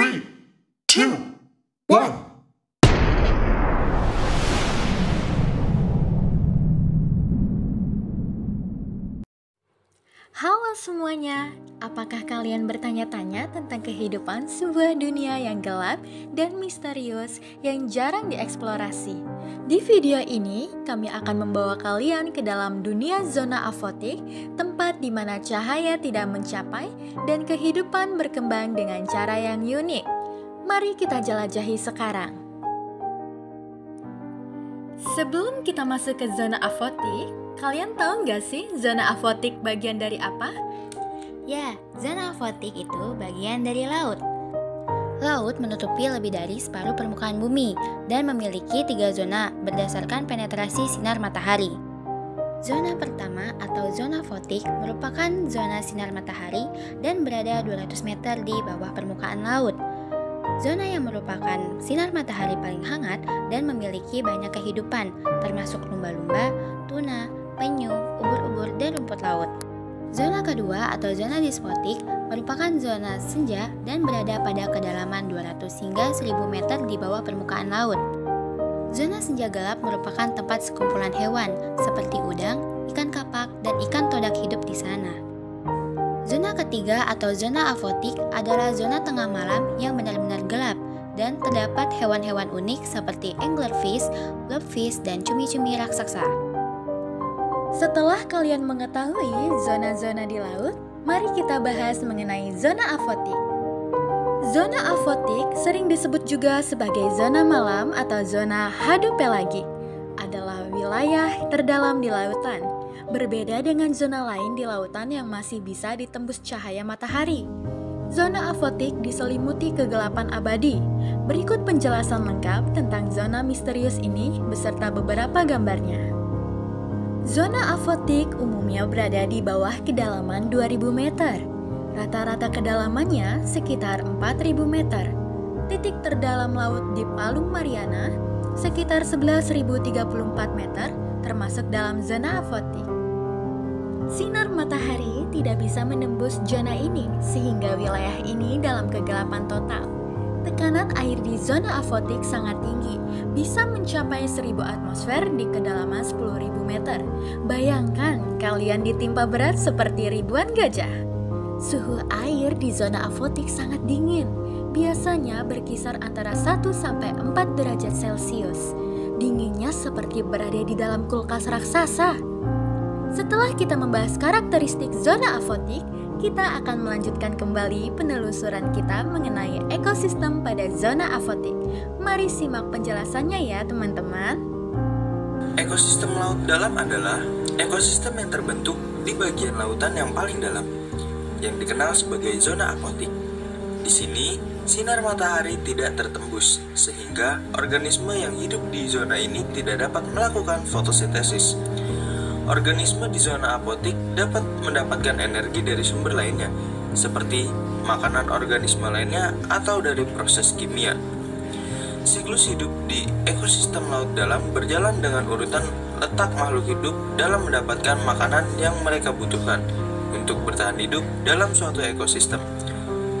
3, 2, 1. Halo semuanya, apakah kalian bertanya-tanya tentang kehidupan sebuah dunia yang gelap dan misterius yang jarang dieksplorasi? Di video ini, kami akan membawa kalian ke dalam dunia zona afotik, tempat di mana cahaya tidak mencapai dan kehidupan berkembang dengan cara yang unik. Mari kita jelajahi sekarang. Sebelum kita masuk ke zona afotik, kalian tahu nggak sih zona afotik bagian dari apa? Ya, zona afotik itu bagian dari laut. Laut menutupi lebih dari separuh permukaan bumi dan memiliki 3 zona berdasarkan penetrasi sinar matahari. Zona pertama atau zona afotik merupakan zona sinar matahari dan berada 200 meter di bawah permukaan laut. Zona yang merupakan sinar matahari paling hangat dan memiliki banyak kehidupan, termasuk lumba-lumba, tuna, penyu, ubur-ubur, dan rumput laut. Zona kedua atau zona despotik merupakan zona senja dan berada pada kedalaman 200 hingga 1000 meter di bawah permukaan laut. Zona senja gelap merupakan tempat sekumpulan hewan seperti udang, ikan kapak, dan ikan todak hidup di sana. Zona ketiga atau zona afotik adalah zona tengah malam yang benar-benar gelap dan terdapat hewan-hewan unik seperti anglerfish, blobfish, dan cumi-cumi raksasa. Setelah kalian mengetahui zona-zona di laut, mari kita bahas mengenai zona afotik. Zona afotik sering disebut juga sebagai zona malam atau zona hadopelagik, adalah wilayah terdalam di lautan. Berbeda dengan zona lain di lautan yang masih bisa ditembus cahaya matahari. Zona afotik diselimuti kegelapan abadi. Berikut penjelasan lengkap tentang zona misterius ini beserta beberapa gambarnya. Zona afotik umumnya berada di bawah kedalaman 2000 meter. Rata-rata kedalamannya sekitar 4000 meter. Titik terdalam laut di Palung Mariana sekitar 11.034 meter termasuk dalam zona afotik. Sinar matahari tidak bisa menembus zona ini sehingga wilayah ini dalam kegelapan total. Tekanan air di zona afotik sangat tinggi, bisa mencapai 1000 atmosfer di kedalaman 10.000 meter. Bayangkan kalian ditimpa berat seperti ribuan gajah. Suhu air di zona afotik sangat dingin, biasanya berkisar antara 1-4 derajat Celcius. Dinginnya seperti berada di dalam kulkas raksasa. Setelah kita membahas karakteristik zona afotik, kita akan melanjutkan kembali penelusuran kita mengenai ekosistem pada zona afotik. Mari simak penjelasannya ya teman-teman. Ekosistem laut dalam adalah ekosistem yang terbentuk di bagian lautan yang paling dalam, yang dikenal sebagai zona afotik. Di sini, sinar matahari tidak tertembus, sehingga organisme yang hidup di zona ini tidak dapat melakukan fotosintesis. Organisme di zona afotik dapat mendapatkan energi dari sumber lainnya, seperti makanan organisme lainnya atau dari proses kimia. Siklus hidup di ekosistem laut dalam berjalan dengan urutan letak makhluk hidup dalam mendapatkan makanan yang mereka butuhkan untuk bertahan hidup dalam suatu ekosistem.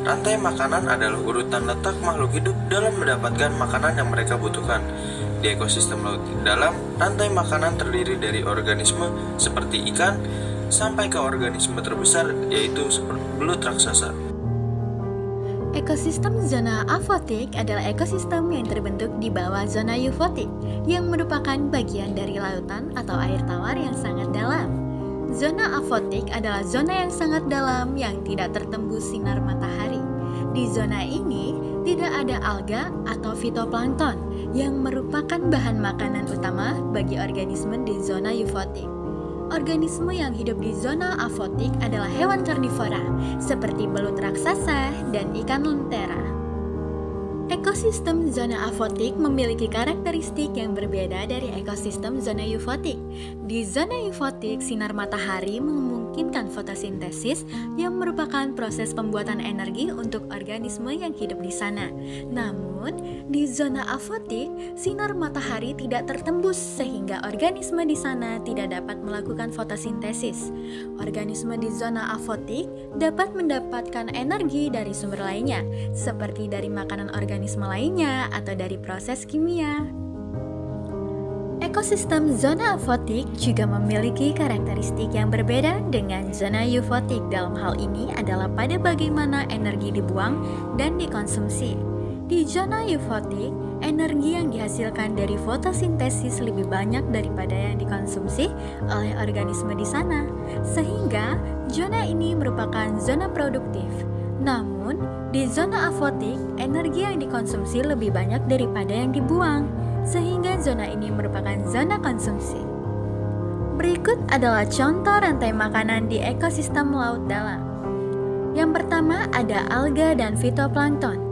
Rantai makanan adalah urutan letak makhluk hidup dalam mendapatkan makanan yang mereka butuhkan. Di ekosistem laut dalam, rantai makanan terdiri dari organisme seperti ikan sampai ke organisme terbesar yaitu belut raksasa. Ekosistem zona afotik adalah ekosistem yang terbentuk di bawah zona eufotik, yang merupakan bagian dari lautan atau air tawar yang sangat dalam. Zona afotik adalah zona yang sangat dalam yang tidak tertembus sinar matahari. Di zona ini tidak ada alga atau fitoplankton yang merupakan bahan makanan utama bagi organisme di zona eufotik. Organisme yang hidup di zona afotik adalah hewan karnivora seperti belut raksasa dan ikan lentera. Ekosistem zona afotik memiliki karakteristik yang berbeda dari ekosistem zona eufotik. Di zona eufotik, sinar matahari memungkinkan fotosintesis yang merupakan proses pembuatan energi untuk organisme yang hidup di sana. Namun, di zona afotik, sinar matahari tidak tertembus sehingga organisme di sana tidak dapat melakukan fotosintesis. Organisme di zona afotik dapat mendapatkan energi dari sumber lainnya, seperti dari makanan organisme lainnya atau dari proses kimia. Ekosistem zona afotik juga memiliki karakteristik yang berbeda dengan zona eufotik. Dalam hal ini adalah pada bagaimana energi dibuang dan dikonsumsi. Di zona eufotik, energi yang dihasilkan dari fotosintesis lebih banyak daripada yang dikonsumsi oleh organisme di sana, sehingga zona ini merupakan zona produktif. Namun, di zona afotik, energi yang dikonsumsi lebih banyak daripada yang dibuang, sehingga zona ini merupakan zona konsumsi. Berikut adalah contoh rantai makanan di ekosistem laut dalam. Yang pertama ada alga dan fitoplankton.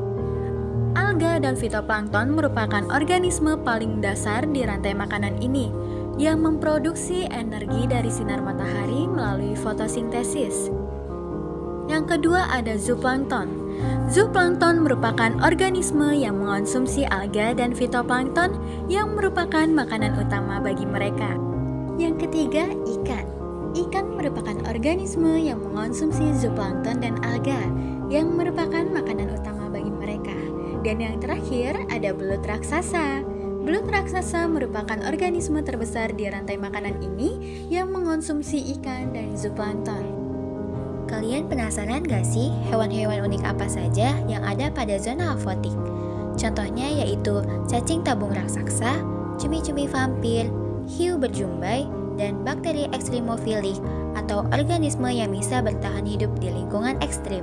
Alga dan fitoplankton merupakan organisme paling dasar di rantai makanan ini yang memproduksi energi dari sinar matahari melalui fotosintesis. Yang kedua ada zooplankton. Zooplankton merupakan organisme yang mengonsumsi alga dan fitoplankton yang merupakan makanan utama bagi mereka. Yang ketiga, ikan. Ikan merupakan organisme yang mengonsumsi zooplankton dan alga yang merupakan makanan utama bagi mereka. Dan yang terakhir ada belut raksasa. Belut raksasa merupakan organisme terbesar di rantai makanan ini yang mengonsumsi ikan dan zooplankton. Kalian penasaran gak sih hewan-hewan unik apa saja yang ada pada zona afotik? Contohnya yaitu cacing tabung raksasa, cumi-cumi vampir, hiu berjumbai, dan bakteri ekstrimofilik atau organisme yang bisa bertahan hidup di lingkungan ekstrim.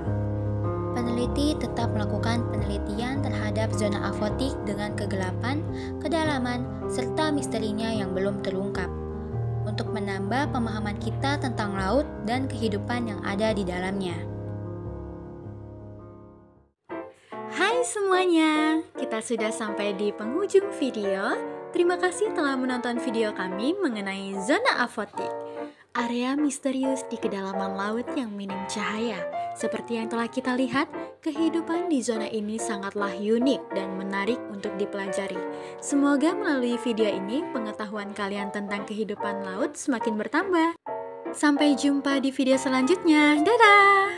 Peneliti tetap melakukan penelitian terhadap zona afotik dengan kegelapan, kedalaman, serta misterinya yang belum terungkap untuk menambah pemahaman kita tentang laut dan kehidupan yang ada di dalamnya. Hai semuanya, kita sudah sampai di penghujung video. Terima kasih telah menonton video kami mengenai zona afotik, area misterius di kedalaman laut yang minim cahaya. Seperti yang telah kita lihat, kehidupan di zona ini sangatlah unik dan menarik untuk dipelajari. Semoga melalui video ini pengetahuan kalian tentang kehidupan laut semakin bertambah. Sampai jumpa di video selanjutnya. Dadah!